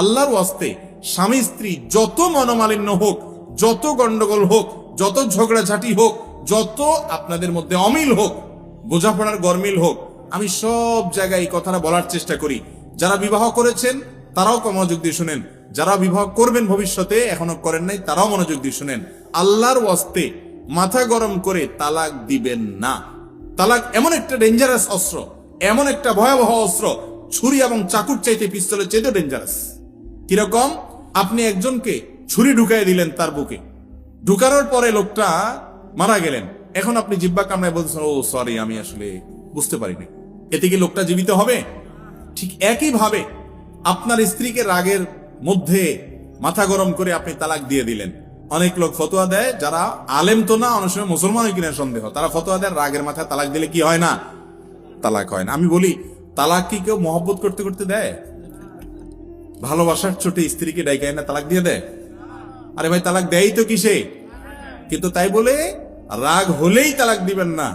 আল্লাহর ওয়াস্তে স্বামী স্ত্রী যত মনোমালিন্য হোক, যত গন্ডগোল হোক, যত ঝগড়াঝাটি হোক, যত আপনাদের মধ্যে অমিল হোক, বোঝাপড়ার গরমিল হোক, আমি সব জায়গায় এই কথাটা বলার চেষ্টা করি। যারা বিবাহ করেছেন তারাও মনোযোগ দিয়ে শুনেন, যারা বিবাহ করবেন ভবিষ্যতে এখনো করেন নাই তারাও মনোযোগ দিয়ে শুনেন। আল্লাহর ওয়াস্তে মাথা গরম করে তালাক দিবেন না। তালাক এমন একটা ডেঞ্জারাস অস্ত্র, এমন একটা ভয়াবহ অস্ত্র, ছুরি এবং চাকুর চাইতে পিস্তলের চাইতে ডেঞ্জারাস। কিরকম? আপনি একজনকে ছুরি ঢুকাই দিলেন তার বুকে, ঢুকানোর পরে লোকটা মারা গেলেন। এখন আপনি জিব্বা কামড়ায় বলছেন, ও সরি, আমি আসলে বুঝতে পারিনি। এতে কি লোকটা জীবিত হবে? ঠিক একই ভাবে আপনার স্ত্রীকে রাগের মধ্যে মাথা গরম করে আপনি তালাক দিয়ে দিলেন। অনেক লোক ফতোয়া দেয়, যারা আলেম তো না, অনেক সময় মুসলমান কিনা সন্দেহ, তারা ফতোয়া দেয় রাগের মাথায় তালাক দিলে কি হয় না? তালাক হয় না। আমি বলি, তালাক কি কেউ মহব্বত করতে করতে দেয়? ভালোবাসার চোটে স্ত্রীকে ডাইকায় না তালাক দিয়ে দেয়? আরে ভাই, তালাক দেয়ই তো কিসে? কিন্তু তাই বলে রাগ হলেই তালাক দিবেন না।